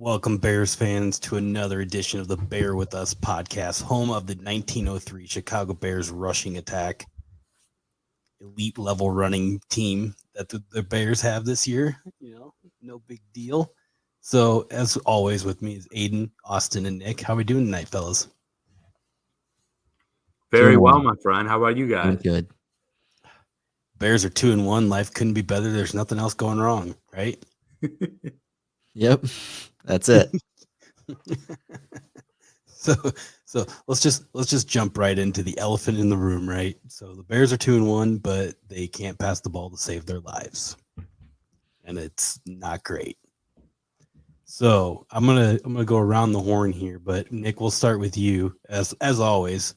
Welcome, Bears fans, to another edition of the Bear With Us podcast, home of the 1903 Chicago Bears rushing attack, elite level running team that the Bears have this year. No big deal. So, as always, with me is Aiden, Austin, and Nick. How are we doing tonight, fellas? Very well, my friend. How about you guys? Good. Bears are 2-1. Life couldn't be better. There's nothing else going wrong, right? Yep. That's it. So let's just jump right into the elephant in the room, right? So the Bears are 2-1, but they can't pass the ball to save their lives, and it's not great. So I'm gonna go around the horn here, but Nick, we'll start with you as always.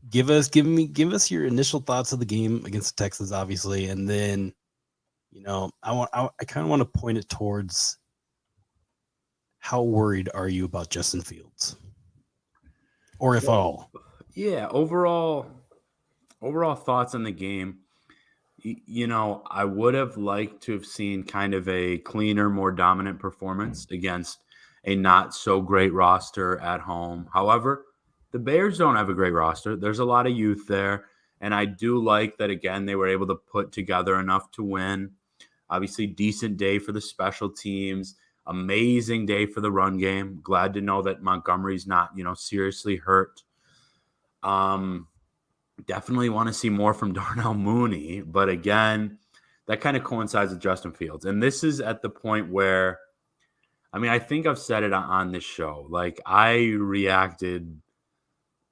Give us your initial thoughts of the game against the Texans, obviously, and then I kind of want to point it towards how worried are you about Justin Fields, or if at all? Yeah, overall thoughts on the game. I would have liked to have seen kind of a cleaner, more dominant performance against a not so great roster at home. However, the Bears don't have a great roster. There's a lot of youth there, and I do like that, again, they were able to put together enough to win. Obviously, decent day for the special teams. Amazing day for the run game. Glad to know that Montgomery's not, seriously hurt. Definitely want to see more from Darnell Mooney. But again, that kind of coincides with Justin Fields. And this is at the point where, I think I've said it on this show. Like, I reacted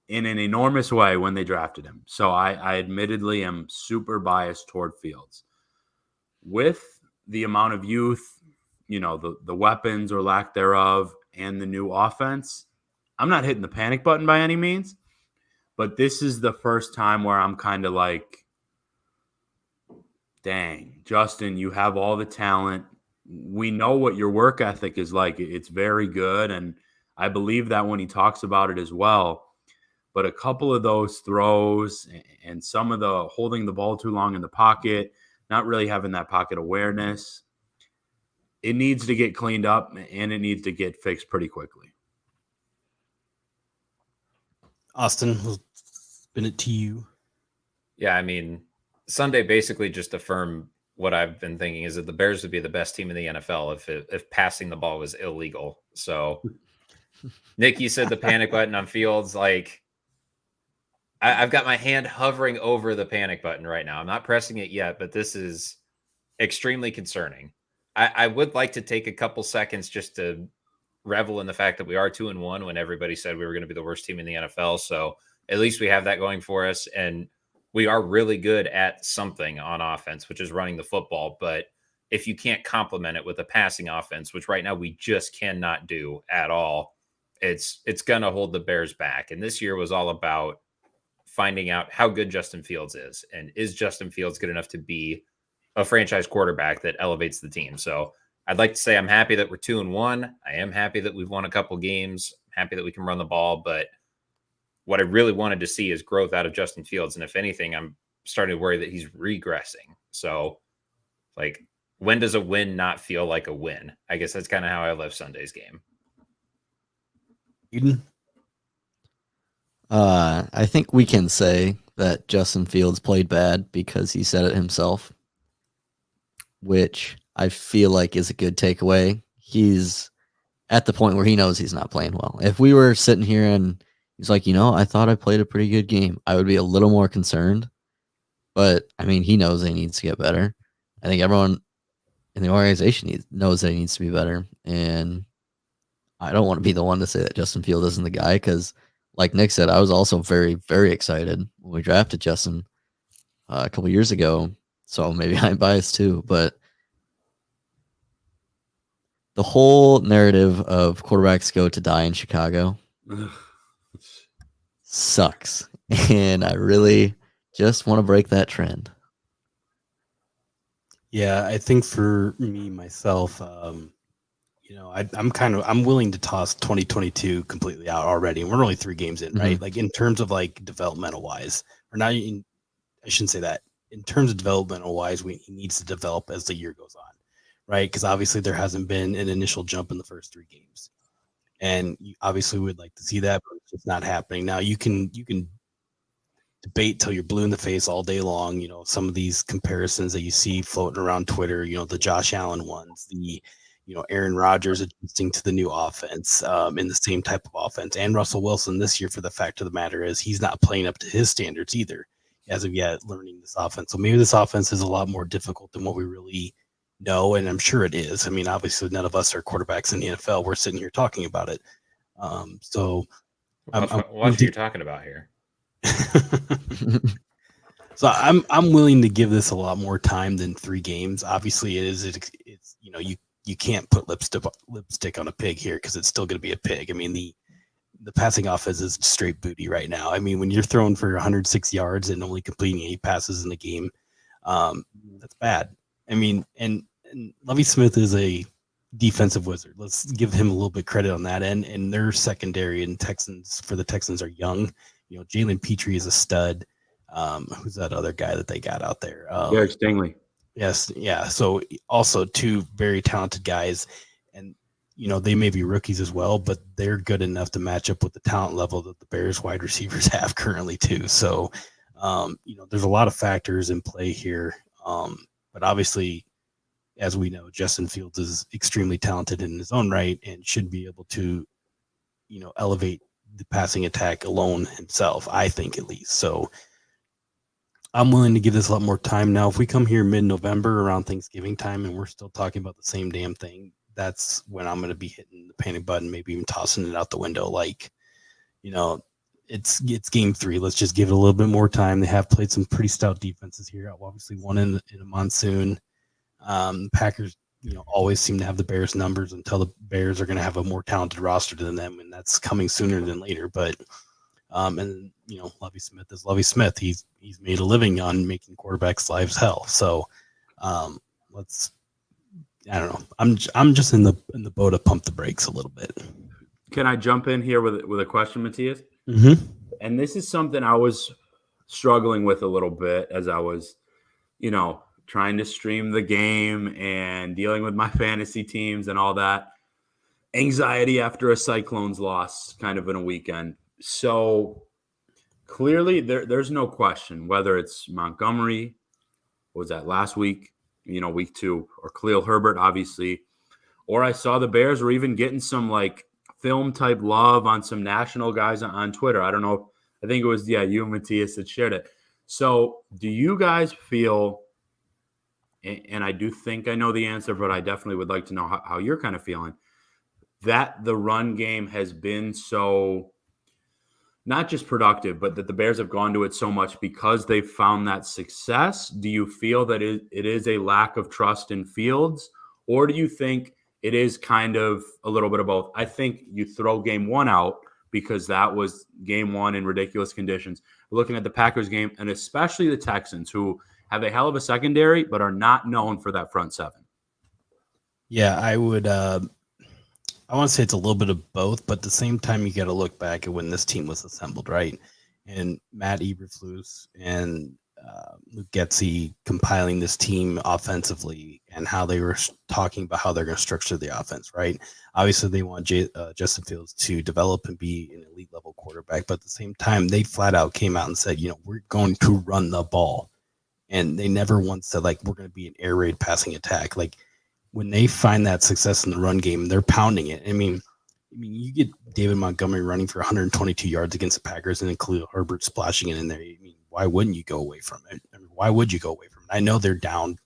in an enormous way when they drafted him. So I admittedly am super biased toward Fields. With the amount of youth, the weapons or lack thereof, and the new offense, I'm not hitting the panic button by any means, but this is the first time where I'm kind of like, dang, Justin, you have all the talent. We know what your work ethic is like. It's very good, and I believe that when he talks about it as well. But a couple of those throws and some of the holding the ball too long in the pocket, not really having that pocket awareness, it needs to get cleaned up, and it needs to get fixed pretty quickly. Austin, we'll spin it to you. Yeah, Sunday basically just affirmed what I've been thinking, is that the Bears would be the best team in the NFL if passing the ball was illegal. So, Nick, you said the panic button on Fields. Like, I've got my hand hovering over the panic button right now. I'm not pressing it yet, but this is extremely concerning. I would like to take a couple seconds just to revel in the fact that we are 2-1 when everybody said we were going to be the worst team in the NFL. So at least we have that going for us. And we are really good at something on offense, which is running the football. But if you can't complement it with a passing offense, which right now we just cannot do at all, it's going to hold the Bears back. And this year was all about finding out how good Justin Fields is. And is Justin Fields good enough to be a franchise quarterback that elevates the team? So I'd like to say I'm happy that we're 2-1. I am happy that we've won a couple games. I'm happy that we can run the ball. But what I really wanted to see is growth out of Justin Fields. And if anything, I'm starting to worry that he's regressing. So, like, when does a win not feel like a win? I guess that's kind of how I left Sunday's game. Eden? I think we can say that Justin Fields played bad because he said it himself, which I feel like is a good takeaway. He's at the point where he knows he's not playing well. If we were sitting here and he's like, I thought I played a pretty good game, I would be a little more concerned. But, he knows he needs to get better. I think everyone in the organization knows that he needs to be better. And I don't want to be the one to say that Justin Fields isn't the guy, because like Nick said, I was also very, very excited when we drafted Justin a couple years ago. So maybe I'm biased too, but the whole narrative of quarterbacks go to die in Chicago sucks. And I really just want to break that trend. Yeah, I think for me, myself, I'm willing to toss 2022 completely out already. And we're only 3 games in, right? Like, in terms of like developmental wise, or not, I shouldn't say that. In terms of developmental wise, he needs to develop as the year goes on, right? Because obviously there hasn't been an initial jump in the first 3 games, and you obviously would like to see that, but it's just not happening. Now you can debate till you're blue in the face all day long. Some of these comparisons that you see floating around Twitter, the Josh Allen ones, the Aaron Rodgers adjusting to the new offense in the same type of offense, and Russell Wilson this year, for the fact of the matter is he's not playing up to his standards either as of yet, learning this offense. So maybe this offense is a lot more difficult than what we really know, and I'm sure it is. I mean, obviously none of us are quarterbacks in the NFL. We're sitting here talking about it. So Watch what you're talking about here. So I'm willing to give this a lot more time than 3 games. Obviously, it's you can't put lipstick on a pig here because it's still going to be a pig. I mean, the passing offense is straight booty right now. I mean, when you're throwing for 106 yards and only completing 8 passes in the game, that's bad. I mean, and Lovie Smith is a defensive wizard. Let's give him a little bit credit on that end. And their secondary and the Texans are young. Jalen Petrie is a stud. Who's that other guy that they got out there? Derek Stingley. Yes, yeah. So also 2 very talented guys, and they may be rookies as well, but they're good enough to match up with the talent level that the Bears wide receivers have currently too. So, there's a lot of factors in play here. But obviously, as we know, Justin Fields is extremely talented in his own right and should be able to, elevate the passing attack alone himself, I think, at least. So I'm willing to give this a lot more time. Now, if we come here mid-November around Thanksgiving time and we're still talking about the same damn thing, that's when I'm going to be hitting the panic button, maybe even tossing it out the window. Like, it's game 3. Let's just give it a little bit more time. They have played some pretty stout defenses here. Obviously, one in a monsoon. The Packers, always seem to have the Bears numbers until the Bears are going to have a more talented roster than them, and that's coming sooner than later. But and Lovie Smith is Lovie Smith. He's made a living on making quarterbacks' lives hell. So I don't know. I'm just in the boat to pump the brakes a little bit. Can I jump in here with a question, Matthias? Mm-hmm. And this is something I was struggling with a little bit as I was, trying to stream the game and dealing with my fantasy teams and all that. Anxiety after a Cyclones loss kind of in a weekend. So clearly there's no question whether it's Montgomery, what was that last week, week 2, or Khalil Herbert, obviously, or I saw the Bears were even getting some like film type love on some national guys on Twitter. I don't know. I think it was, you and Matthias that shared it. So do you guys feel, and I do think I know the answer, but I definitely would like to know how you're kind of feeling, that the run game has been so not just productive, but that the Bears have gone to it so much because they've found that success? Do you feel that it is a lack of trust in Fields, or do you think it is kind of a little bit of both? I think you throw game 1 out because that was game 1 in ridiculous conditions. We're looking at the Packers game, and especially the Texans, who have a hell of a secondary, but are not known for that front 7. Yeah, I would. I want to say it's a little bit of both, but at the same time, you got to look back at when this team was assembled, right? And Matt Eberflus and Luke Getsy compiling this team offensively and how they were talking about how they're going to structure the offense, right? Obviously, they want Justin Fields to develop and be an elite level quarterback, but at the same time, they flat out came out and said, we're going to run the ball. And they never once said, like, we're going to be an air raid passing attack. Like, when they find that success in the run game, they're pounding it. I mean, you get David Montgomery running for 122 yards against the Packers and then Khalil Herbert splashing it in there. I mean, why wouldn't you go away from it? I mean, why would you go away from it? I know they're down,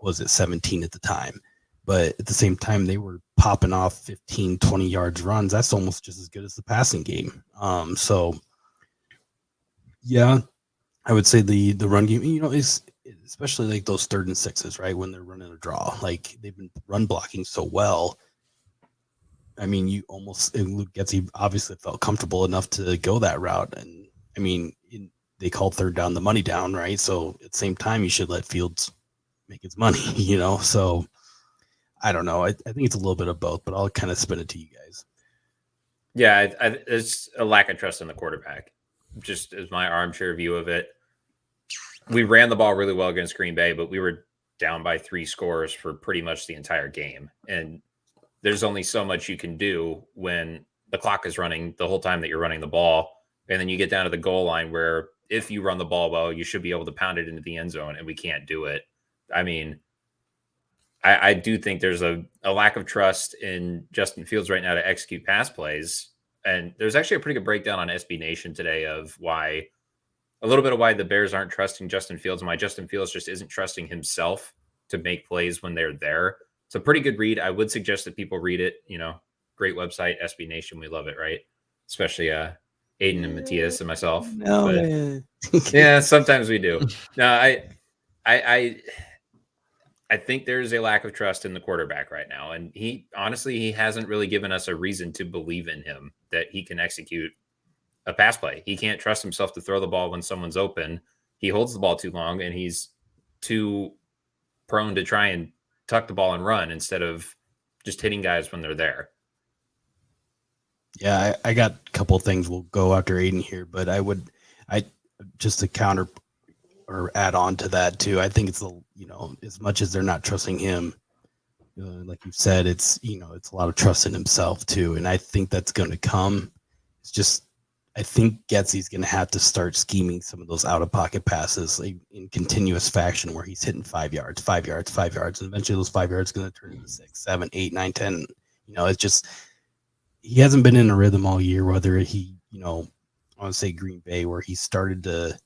was it 17 at the time, but at the same time, they were popping off 15, 20 yards runs. That's almost just as good as the passing game. So, yeah, I would say the run game, is especially like those 3rd and 6s, right? When they're running a draw, like they've been run blocking so well. I mean, Luke Getsy obviously felt comfortable enough to go that route. And I mean, they called 3rd down the money down, right? So at the same time, you should let Fields make his money, So I don't know. I think it's a little bit of both, but I'll kind of spin it to you guys. Yeah, it's a lack of trust in the quarterback. Just as my armchair view of it. We ran the ball really well against Green Bay, but we were down by 3 scores for pretty much the entire game. And there's only so much you can do when the clock is running the whole time that you're running the ball. And then you get down to the goal line where if you run the ball well, you should be able to pound it into the end zone, and we can't do it. I mean, I do think there's a lack of trust in Justin Fields right now to execute pass plays. And there's actually a pretty good breakdown on SB Nation today of why the Bears aren't trusting Justin Fields and why Justin Fields just isn't trusting himself to make plays when they're there. It's a pretty good read. I would suggest that people read it. Great website, SB Nation. We love it, right? Especially Aiden and Matthias and myself. No, But, man. yeah, sometimes we do. No, I think there's a lack of trust in the quarterback right now. And he hasn't really given us a reason to believe in him that he can execute a pass play. He can't trust himself to throw the ball when someone's open. He holds the ball too long, and he's too prone to try and tuck the ball and run instead of just hitting guys when they're there. Yeah, I got a couple of things. We'll go after Aiden here, but I just to counter or add on to that too. I think it's as much as they're not trusting him, like you said, it's it's a lot of trust in himself too, and I think that's going to come. It's just I think Getsy's going to have to start scheming some of those out of pocket passes in continuous fashion, where he's hitting 5 yards, 5 yards, 5 yards, and eventually those 5 yards are going to turn into 6, 7, 8, 9, 10. It's just he hasn't been in a rhythm all year. Whether he, I want to say Green Bay, where he started to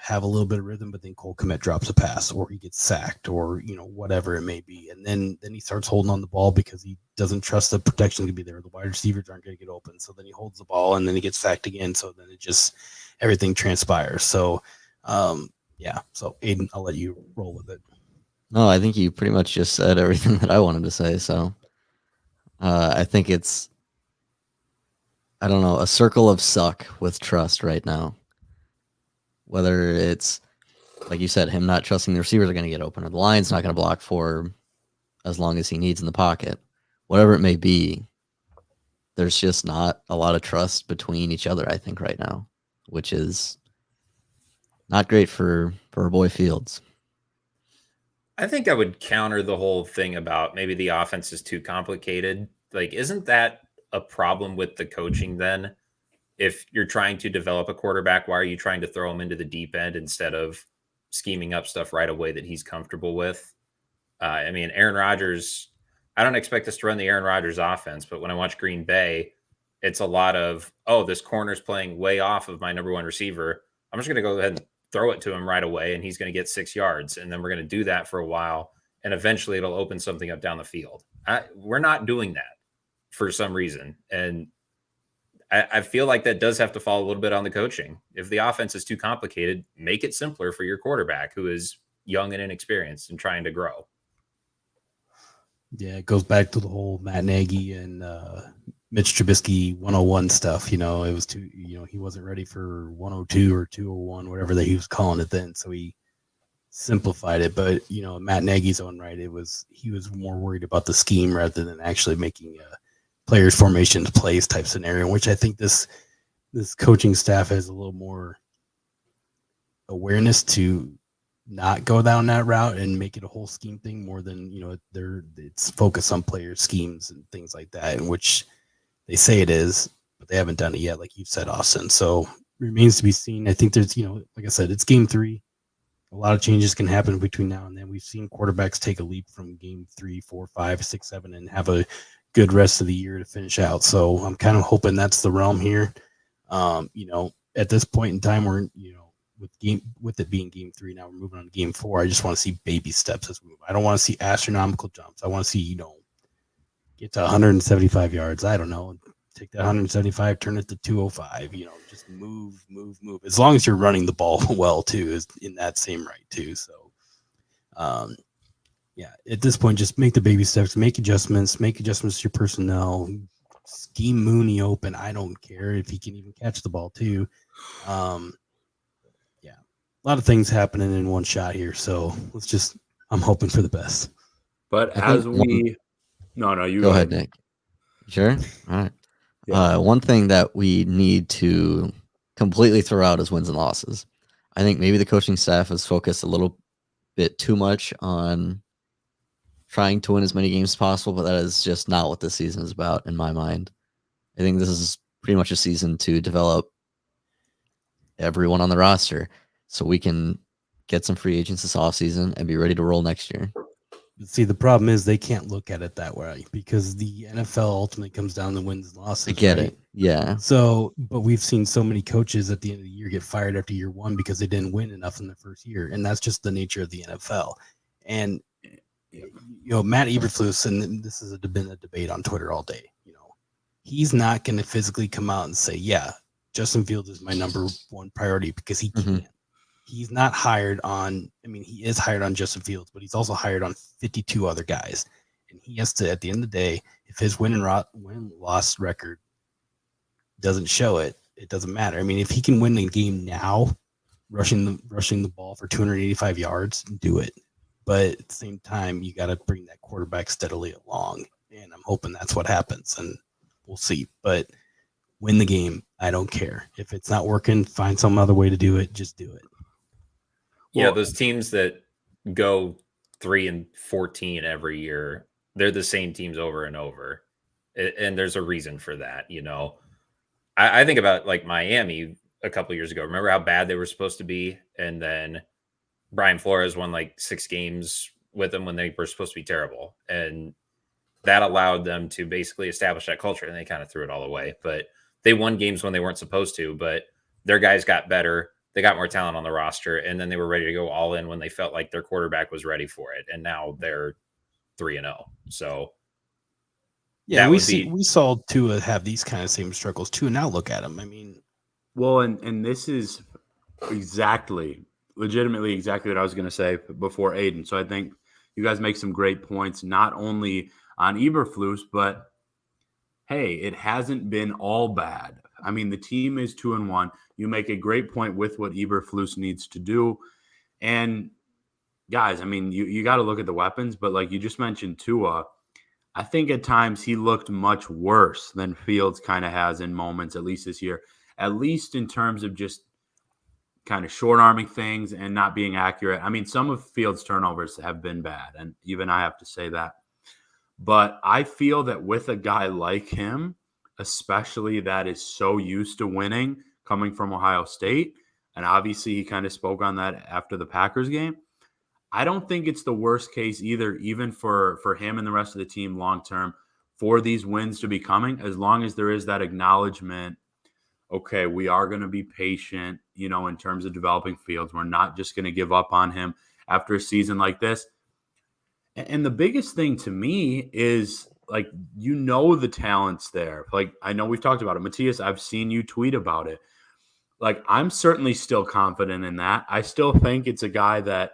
have a little bit of rhythm, but then Cole Kmet drops a pass, or he gets sacked, or whatever it may be, and then he starts holding on the ball because he doesn't trust the protection to be there. The wide receivers aren't going to get open, so then he holds the ball, and then he gets sacked again. So then it just everything transpires. So, yeah. So Aiden, I'll let you roll with it. No, I think you pretty much just said everything that I wanted to say. So, I think it's, I don't know, a circle of suck with trust right now. Whether it's, like you said, him not trusting the receivers are going to get open, or the line's not going to block for as long as he needs in the pocket, whatever it may be, there's just not a lot of trust between each other, I think, right now, which is not great for our boy Fields. I think I would counter the whole thing about maybe the offense is too complicated. Like, isn't that a problem with the coaching then? If you're trying to develop a quarterback, why are you trying to throw him into the deep end instead of scheming up stuff right away that he's comfortable with? Aaron Rodgers, I don't expect us to run the Aaron Rodgers offense, but when I watch Green Bay, it's a lot of, this corner's playing way off of my number one receiver. I'm just going to go ahead and throw it to him right away, and he's going to get 6 yards. And then we're going to do that for a while, and eventually it'll open something up down the field. We're not doing that for some reason. And I feel like that does have to fall a little bit on the coaching. If the offense is too complicated, make it simpler for your quarterback, who is young and inexperienced and trying to grow. Yeah, it goes back to the whole Matt Nagy and Mitch Trubisky 101 stuff. It was too, he wasn't ready for 102 or 201, whatever that he was calling it then. So he simplified it. But, Matt Nagy's own right, he was more worried about the scheme rather than actually making players formations plays type scenario, which I think this coaching staff has a little more awareness to not go down that route and make it a whole scheme thing more than it's focused on player schemes and things like that, in which they say it is, but they haven't done it yet, like you said, Austin. So remains to be seen. I think there's like I said, it's game 3. A lot of changes can happen between now and then. We've seen quarterbacks take a leap from game 3, 4, 5, 6, 7 and have a good rest of the year to finish out. So I'm kind of hoping that's the realm here. At this point in time, we're with it being game 3 now, we're moving on to game 4. I just want to see baby steps as we move. I don't want to see astronomical jumps. I want to see get to 175 yards. I don't know, take that 175, turn it to 205. Just move. As long as you're running the ball well too, is in that same right too. So, yeah, at this point, just make the baby steps, make adjustments to your personnel, scheme Mooney open. I don't care if he can even catch the ball too. Yeah, a lot of things happening in one shot here. So I'm hoping for the best. But as we, you go ahead, Nick. Sure. All right. Yeah. One thing that we need to completely throw out is wins and losses. I think maybe the coaching staff is focused a little bit too much on trying to win as many games as possible, but that is just not what this season is about in my mind. I think this is pretty much a season to develop everyone on the roster so we can get some free agents this offseason and be ready to roll next year. See, the problem is they can't look at it that way because the NFL ultimately comes down to wins and losses. I get right? it. Yeah. So, but we've seen so many coaches at the end of the year get fired after year one because they didn't win enough in the first year. And that's just the nature of the NFL. And, Matt Eberflus, and this has been a debate on Twitter all day, he's not going to physically come out and say, yeah, Justin Fields is my number one priority because he can't. He's not hired on, he is hired on Justin Fields, but he's also hired on 52 other guys. And he has to, at the end of the day, if his win-loss record doesn't show it, it doesn't matter. If he can win the game now, rushing the ball for 285 yards, do it. But at the same time, you got to bring that quarterback steadily along. And I'm hoping that's what happens, and we'll see. But win the game. I don't care. If it's not working, find some other way to do it. Just do it. Yeah, those teams that go 3-14 every year, they're the same teams over and over. And there's a reason for that, I think about like Miami a couple of years ago. Remember how bad they were supposed to be? And then Brian Flores won like 6 games with them when they were supposed to be terrible. And that allowed them to basically establish that culture, and they kind of threw it all away. But they won games when they weren't supposed to, but their guys got better. They got more talent on the roster, and then they were ready to go all in when they felt like their quarterback was ready for it. And now they're 3-0. So yeah, we saw Tua have these kind of same struggles too. And now look at him. Well, and this is legitimately exactly what I was going to say before Aiden. So I think you guys make some great points, not only on Eberflus, but hey, it hasn't been all bad. The team is 2-1. You make a great point with what Eberflus needs to do. And guys, you got to look at the weapons, but like you just mentioned Tua, I think at times he looked much worse than Fields kind of has in moments, at least this year, at least in terms of just kind of short-arming things and not being accurate. Some of Fields' turnovers have been bad, and even I have to say that. But I feel that with a guy like him, especially that is so used to winning coming from Ohio State, and obviously he kind of spoke on that after the Packers game, I don't think it's the worst case either, even for him and the rest of the team long-term, for these wins to be coming, as long as there is that acknowledgement, okay, we are going to be patient, in terms of developing Fields. We're not just going to give up on him after a season like this. And the biggest thing to me is, like, the talent's there. Like, I know we've talked about it. Matthias, I've seen you tweet about it. Like, I'm certainly still confident in that. I still think it's a guy that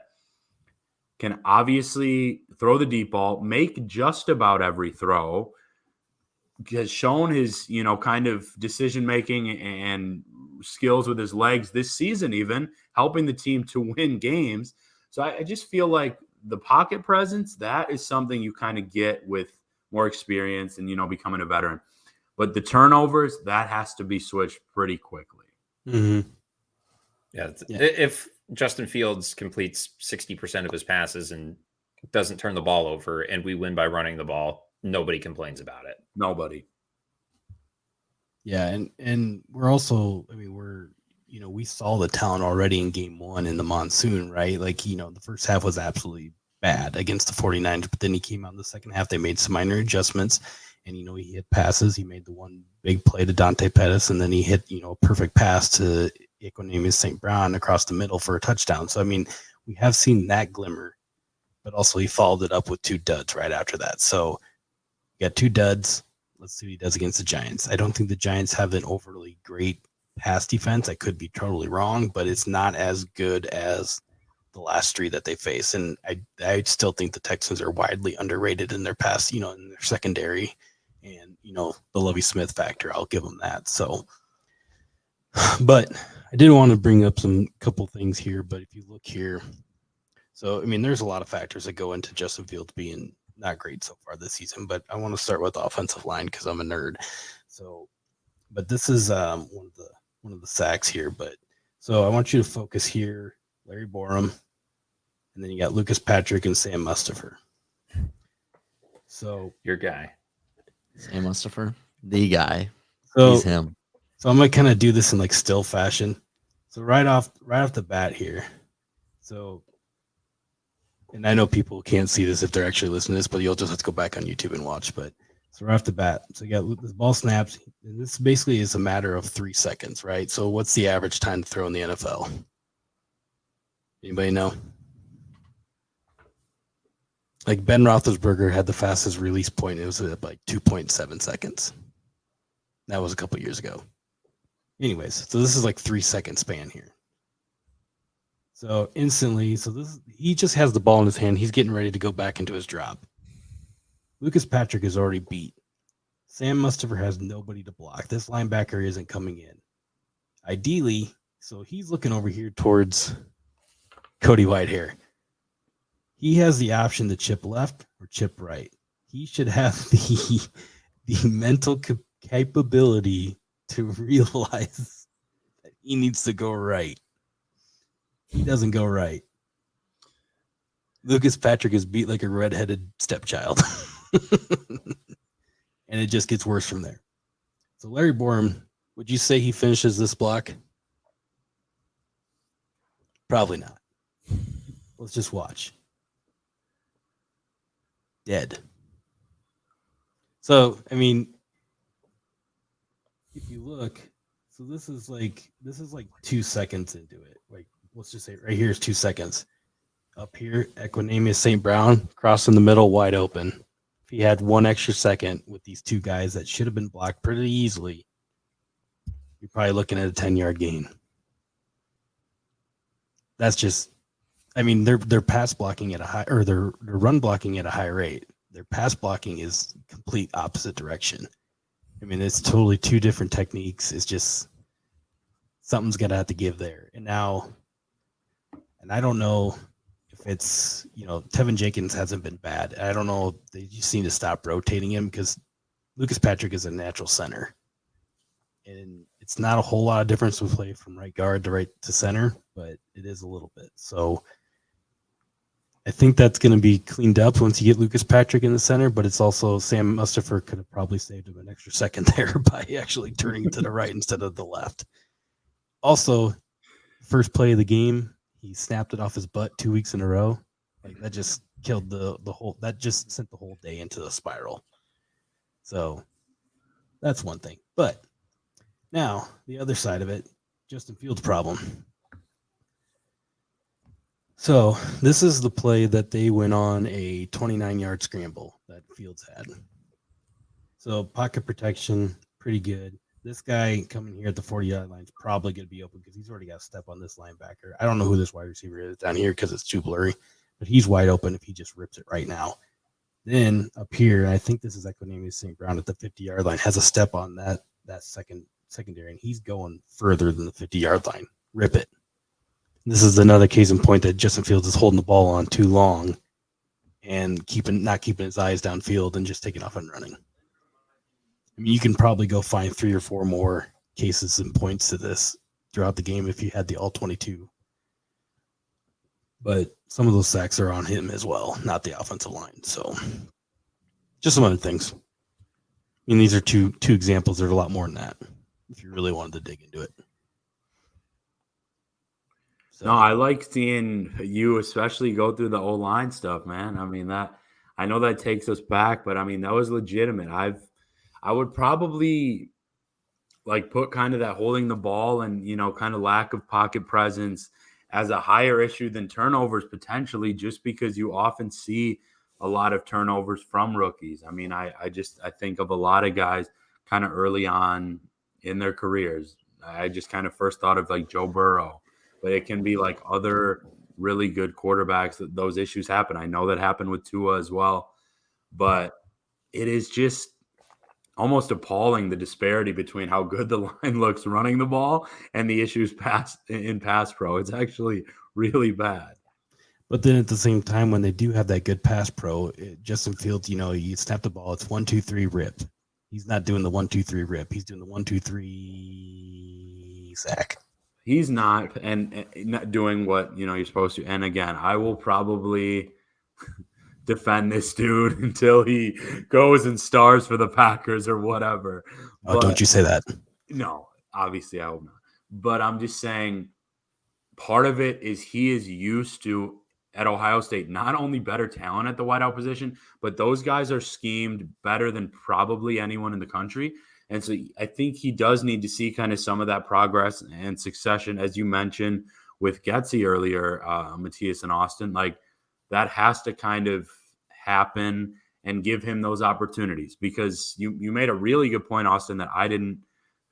can obviously throw the deep ball, make just about every throw, has shown his, kind of decision-making and skills with his legs this season, even helping the team to win games. So I just feel like the pocket presence, that is something you kind of get with more experience and, becoming a veteran. But the turnovers, that has to be switched pretty quickly. Mm-hmm. Yeah. If Justin Fields completes 60% of his passes and doesn't turn the ball over and we win by running the ball, nobody complains about it. Nobody. Yeah. And we're also, we saw the talent already in game 1 in the monsoon, right? Like, the first half was absolutely bad against the 49ers, but then he came out in the second half. They made some minor adjustments, and, he hit passes. He made the one big play to Dante Pettis, and then he hit, a perfect pass to Equanimeous St. Brown across the middle for a touchdown. So, we have seen that glimmer, but also he followed it up with 2 duds right after that. So you got 2 duds. Let's see what he does against the Giants. I don't think the Giants have an overly great pass defense. I could be totally wrong, but it's not as good as the last 3 that they face. And I still think the Texans are widely underrated in their pass, in their secondary, and, the Lovie Smith factor. I'll give them that. So, but I did want to bring up some couple things here, but if you look here, so, there's a lot of factors that go into Justin Fields being not great so far this season, but I want to start with the offensive line because I'm a nerd. So, but this is one of the sacks here. But so I want you to focus here, Larry Borum, and then you got Lucas Patrick and Sam Mustipher. So Your guy. Sam Mustipher, the guy. so He's him. So I'm gonna kind of do this in like still fashion. So right off the bat here. So, and I know people can't see this if they're actually listening to this, but you'll just have to go back on YouTube and watch. But so right off the bat, so you got this ball snaps. And this basically is a matter of 3 seconds, right? So what's the average time to throw in the NFL? Anybody know? Like Ben Roethlisberger had the fastest release point. It was at like 2.7 seconds. That was a couple years ago. Anyways, so this is like 3 second span here. So instantly, he just has the ball in his hand. He's getting ready to go back into his drop. Lucas Patrick is already beat. Sam Mustipher has nobody to block. This linebacker isn't coming in. Ideally, so he's looking over here towards Cody Whitehair. He has the option to chip left or chip right. He should have the mental capability to realize that he needs to go right. He doesn't go right. Lucas Patrick is beat like a redheaded stepchild. And it just gets worse from there. So Larry Borum, would you say he finishes this block? Probably not. Let's just watch. Dead. So, I mean, if you look, so this is like 2 seconds into it. Like, let's just say right here is 2 seconds. Up here, Equanimeous St. Brown, cross in the middle, wide open. If he had 1 extra second with these two guys that should have been blocked pretty easily, you're probably looking at a 10-yard gain. That's just, I mean, they're pass blocking at a high, or they're run blocking at a high rate. Their pass blocking is complete opposite direction. I mean, it's totally two different techniques. It's just something's gonna have to give there. And now, and I don't know if it's, Tevin Jenkins hasn't been bad. I don't know. They just need to stop rotating him because Lucas Patrick is a natural center. And it's not a whole lot of difference with play from right guard to right to center, but it is a little bit. So I think that's going to be cleaned up once you get Lucas Patrick in the center, but it's also Sam Mustipher could have probably saved him an extra second there by actually turning it to the right instead of the left. Also, first play of the game, he snapped it off his butt 2 weeks in a row. Like that just killed the whole, that just sent the whole day into the spiral. So that's one thing. But now the other side of it, Justin Fields' problem. So this is the play that they went on a 29-yard scramble that Fields had. So pocket protection, pretty good. This guy coming here at the 40-yard line is probably going to be open because he's already got a step on this linebacker. I don't know who this wide receiver is down here because it's too blurry, but he's wide open if he just rips it right now. Then up here, I think this is Equanimeous St. Brown at the 50-yard line, has a step on that secondary, and he's going further than the 50-yard line. Rip it. This is another case in point that Justin Fields is holding the ball on too long and not keeping his eyes downfield and just taking off and running. I mean, you can probably go find 3 or 4 more cases and points to this throughout the game if you had the all 22. But some of those sacks are on him as well, not the offensive line. So just some other things. I mean, these are two examples. There's a lot more than that if you really wanted to dig into it. So, No, I like seeing you especially go through the O-line stuff, man. I mean, I know that takes us back, but I mean, that was legitimate. I would probably like put kind of that holding the ball and, kind of lack of pocket presence as a higher issue than turnovers potentially, just because you often see a lot of turnovers from rookies. I mean, I think of a lot of guys kind of early on in their careers. I just kind of first thought of like Joe Burrow, but it can be like other really good quarterbacks that those issues happen. I know that happened with Tua as well, but it is just almost appalling the disparity between how good the line looks running the ball and the issues in pass pro. It's actually really bad. But then at the same time, when they do have that good pass pro, Justin Fields, you snap the ball, it's 1, 2, 3 rip. He's not doing the 1, 2, 3 rip. He's doing the 1, 2, 3 sack. He's not, and not doing what you're supposed to. And again, I will probably defend this dude until he goes and stars for the Packers or whatever. Oh, don't you say that. No, obviously I will not. But I'm just saying part of it is he is used to at Ohio State not only better talent at the wideout position, but those guys are schemed better than probably anyone in the country. And so I think he does need to see kind of some of that progress and succession, as you mentioned with Getsy earlier, Matthias and Austin. Like that has to kind of happen and give him those opportunities, because you made a really good point, Austin, that I didn't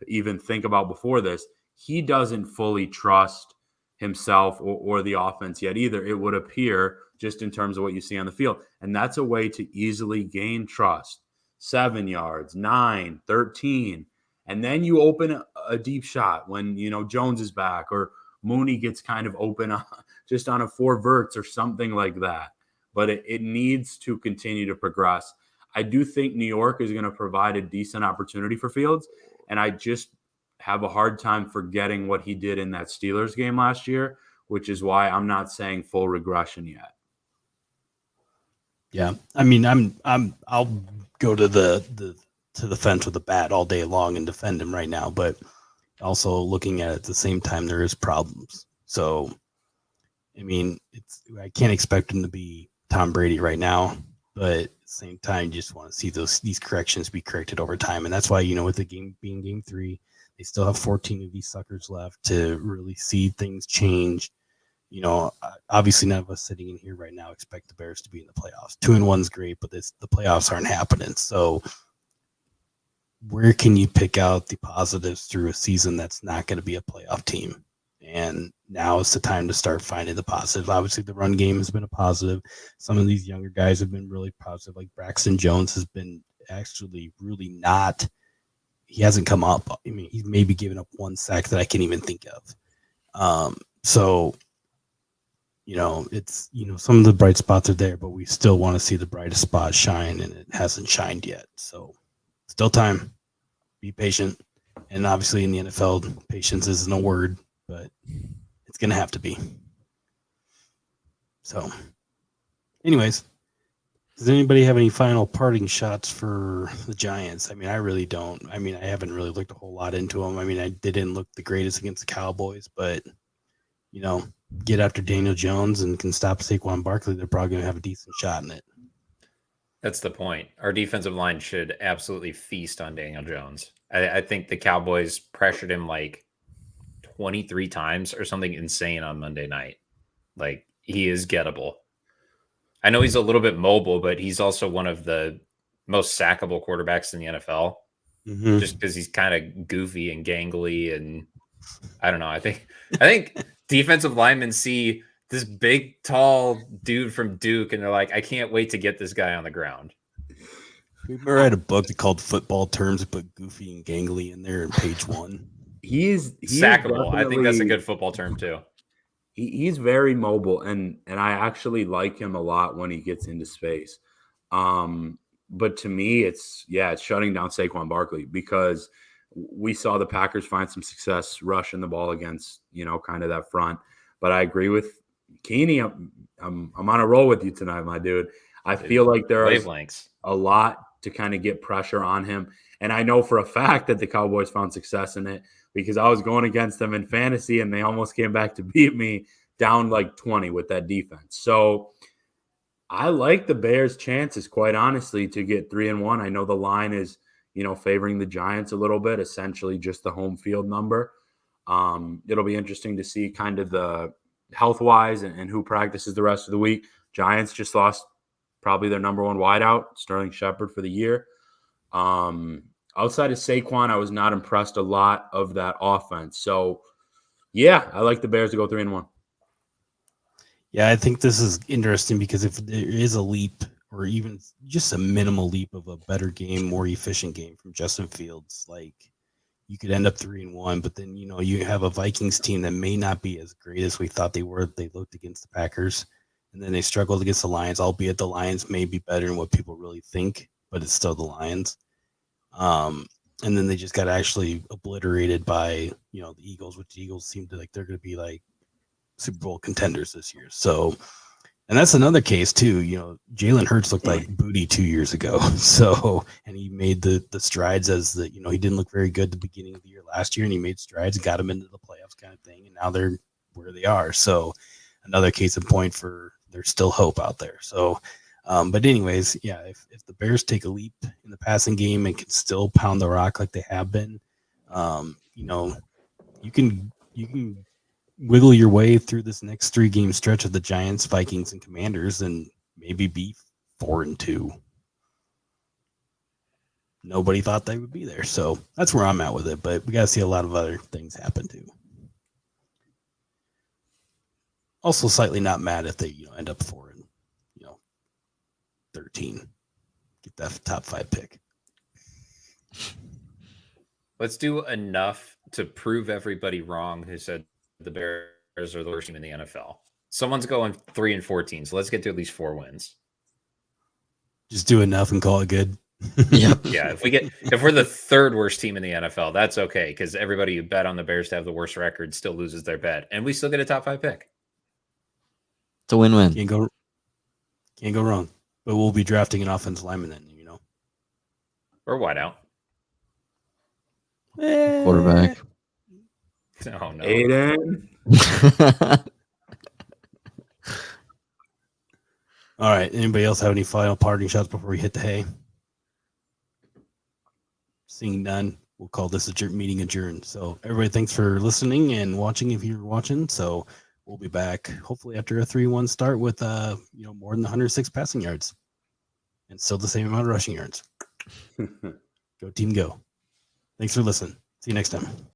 even think about before this. He doesn't fully trust himself or the offense yet either, it would appear, just in terms of what you see on the field. And that's a way to easily gain trust. 7 yards, 9, 13. And then you open a deep shot when, Jones is back or Mooney gets kind of open just on a 4 verts or something like that. But it needs to continue to progress. I do think New York is going to provide a decent opportunity for Fields. And I just have a hard time forgetting what he did in that Steelers game last year, which is why I'm not saying full regression yet. Yeah. I mean, I'll go to the fence with a bat all day long and defend him right now, but also looking at it at the same time, there is problems. So, I mean, I can't expect him to be Tom Brady right now, but at the same time, you just want to see these corrections be corrected over time. And that's why, with the game being game 3, they still have 14 of these suckers left to really see things change. Obviously none of us sitting in here right now expect the Bears to be in the playoffs. 2-1's great, but the playoffs aren't happening. So where can you pick out the positives through a season that's not going to be a playoff team? And now is the time to start finding the positive. Obviously the run game has been a positive. Some of these younger guys have been really positive. Like Braxton Jones has been actually really not. He hasn't come up. I mean, he's maybe given up 1 sack that I can't even think of. So, it's, some of the bright spots are there, but we still want to see the brightest spot shine, and it hasn't shined yet. So still time. Be patient. And obviously in the NFL, patience isn't a word, but it's going to have to be. So anyways, does anybody have any final parting shots for the Giants? I mean, I really don't. I mean, I haven't really looked a whole lot into them. I mean, I didn't look the greatest against the Cowboys, but, get after Daniel Jones and can stop Saquon Barkley, they're probably going to have a decent shot in it. That's the point. Our defensive line should absolutely feast on Daniel Jones. I think the Cowboys pressured him like 23 times or something insane on Monday night. Like, he is gettable. I know he's a little bit mobile, but he's also one of the most sackable quarterbacks in the NFL, just because he's kind of goofy and gangly. And I don't know. I think defensive linemen see this big, tall dude from Duke, and they're like, I can't wait to get this guy on the ground. We read a book called Football Terms, put goofy and gangly in there in page 1. He's sackable. I think that's a good football term too. He's very mobile, and I actually like him a lot when he gets into space. But to me, it's shutting down Saquon Barkley, because we saw the Packers find some success rushing the ball against, kind of that front. But I agree with Keeney. I'm on a roll with you tonight, my dude. I feel like there is a lot to kind of get pressure on him. And I know for a fact that the Cowboys found success in it, because I was going against them in fantasy and they almost came back to beat me down like 20 with that defense. So I like the Bears' chances, quite honestly, to get 3-1. I know the line is, favoring the Giants a little bit, essentially just the home field number. It'll be interesting to see kind of the health-wise and who practices the rest of the week. Giants just lost probably their number 1 wideout, Sterling Shepard, for the year. Outside of Saquon, I was not impressed a lot of that offense. So, I like the Bears to go 3-1. Yeah, I think this is interesting, because if there is a leap, or even just a minimal leap of a better game, more efficient game from Justin Fields, like, you could end up 3-1, but then, you have a Vikings team that may not be as great as we thought they were. They looked against the Packers, and then they struggled against the Lions, albeit the Lions may be better than what people really think, but it's still the Lions. and then they just got actually obliterated by the Eagles, which the Eagles seem to like they're going to be like Super Bowl contenders this year. So, and that's another case too. Jalen Hurts looked like booty 2 years ago. So, and he made the strides as he didn't look very good at the beginning of the year last year, and he made strides and got him into the playoffs kind of thing. And now they're where they are. So, another case in point for there's still hope out there. So, but anyways, yeah, if the Bears take a leap in the passing game and can still pound the rock like they have been, you can wiggle your way through this next 3-game stretch of the Giants, Vikings, and Commanders, and maybe be 4-2. Nobody thought they would be there, so that's where I'm at with it. But we got to see a lot of other things happen too. Also, slightly not mad if they end up 4-13. Get that top 5 pick. Let's do enough to prove everybody wrong who said the Bears are the worst team in the NFL. Someone's going 3-14, so let's get to at least 4 wins. Just do enough and call it good. Yep. Yeah, if we're the 3rd worst team in the NFL, that's okay, because everybody who bet on the Bears to have the worst record still loses their bet, and we still get a top 5 pick. It's a win-win. Can't go wrong. But we'll be drafting an offensive lineman then, Or wideout. Quarterback. Oh no. Aiden. All right. Anybody else have any final parting shots before we hit the hay? Seeing none, we'll call this meeting adjourned. So everybody, thanks for listening and watching if you're watching. So we'll be back hopefully after a 3-1 start with more than 106 passing yards and still the same amount of rushing yards. Go team, go. Thanks for listening. See you next time.